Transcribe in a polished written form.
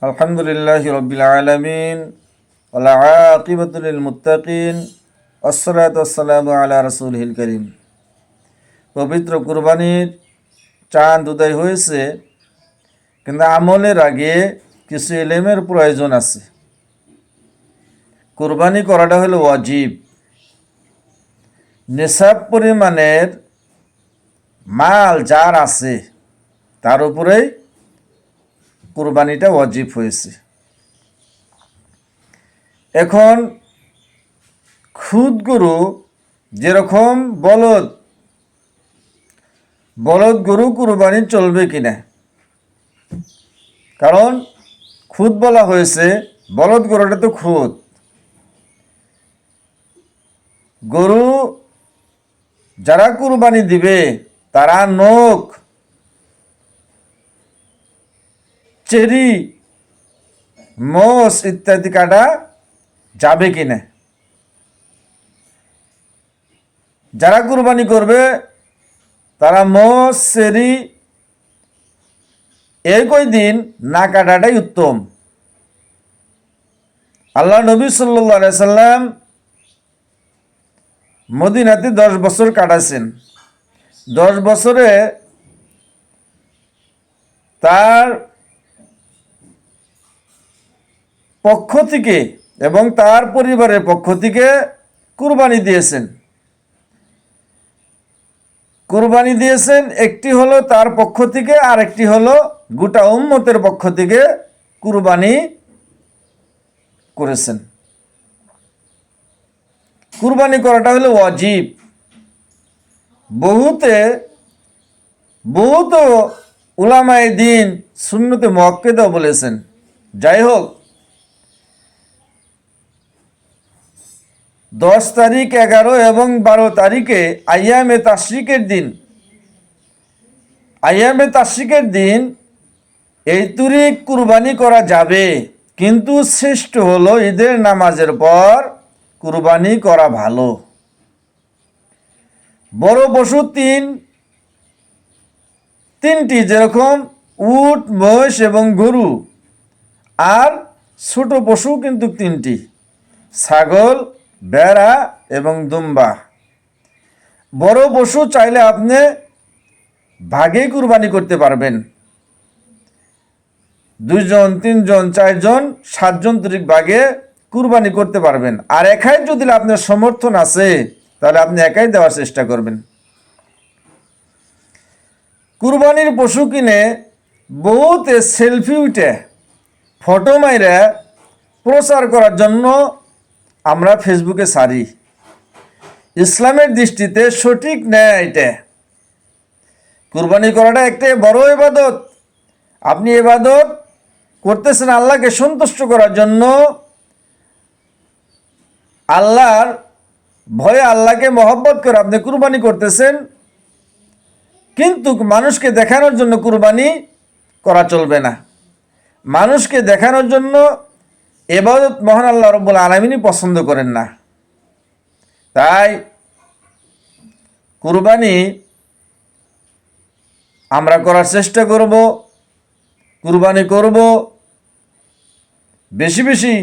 আলহামদুলিল্লাহি রাব্বিল আলামিন ওয়াল আকিবাতু লিল মুত্তাকিন ওয়াসসালাতু ওয়াসসালামু আলা রাসূলিল কারীম। পবিত্র কুরবানির চাঁদ উদয় হয়েছে, কিন্তু আমলের আগে কিছু ইলমের প্রয়োজন আছে। কুরবানি করাটা হলো ওয়াজিব। নিসাব পরিমাণের মাল যার আছে তার উপরেই কুরবানিটা ওয়াজিব হয়েছে। এখন খুদ গরু, যেরকম বলদ গরু কুরবানি চলবে কিনা, কারণ খুদ বলা হয়েছে, বলদ গরুটা তো খুদ। গরু যারা কুরবানি দিবে তারা নখ, চেরি, মোষ ইত্যাদি কাটা যাবে কিনা। যারা কুরবানি করবে তারা মোষ, চেরি এই কয়দিন না কাটাটাই উত্তম। আল্লাহ নবী সাল্লাল্লাহু আলাইহি সাল্লাম মদিনাতে 10 বছর কাটাছেন। 10 বছরে তার পক্ষ থেকে এবং তার পরিবারের পক্ষ থেকে কুরবানি দিয়েছেন। একটি হলো তার পক্ষ থেকে, আর একটি হলো গোটা উম্মতের পক্ষ থেকে কুরবানি করেছেন। কুরবানি করাটা হলো ওয়াজিব। বহুত উলামায়ে দ্বীন সুন্নতে মুআক্কাদা বলেছেন। যাই হোক, 10 তারিখ, 11 এবং 12 তারিখে আইয়ামে তাশরিকের দিন এই তারিখ কুরবানি করা যাবে, কিন্তু শ্রেষ্ঠ হলো ঈদের নামাজের পর কুরবানি করা ভালো। বড় পশু তিনটি, যেরকম উট, মহিষ এবং গরু, আর ছোট পশু কিন্তু 3টি, ছাগল, ভেড়া এবং দুম্বা। বড় পশু চাইলে আপনি ভাগে কুরবানি করতে পারবেন। 2 জন, 3 জন, 4 জন, 7 জন তরিক ভাগে কুরবানি করতে পারবেন। আর একাই যদি আপনার সমর্থন আছে তাহলে আপনি একাই দেওয়ার চেষ্টা করবেন। কুরবানির পশু কিনে বহুত সেলফি উঠে ফটো মাইরে প্রচার করার জন্য আমরা ফেসবুকে ছাড়ি। ইসলামের দৃষ্টিতে সঠিক নেয় এটা। কুরবানি করাটা একটা বড় ইবাদত। আপনি ইবাদত করতেছেন আল্লাহকে সন্তুষ্ট করার জন্য, আল্লাহর ভয়ে, আল্লাহকে মহব্বত করে আপনি কুরবানি করতেছেন। কিন্তু মানুষকে দেখানোর জন্য কুরবানি করা চলবে না। মানুষকে দেখানোর জন্য ইবাদত মহান আল্লাহ রাব্বুল আলামিনই পছন্দ করেন না। তাই কুরবানি আমরা করার চেষ্টা করব, কুরবানি করব, বেশি বেশি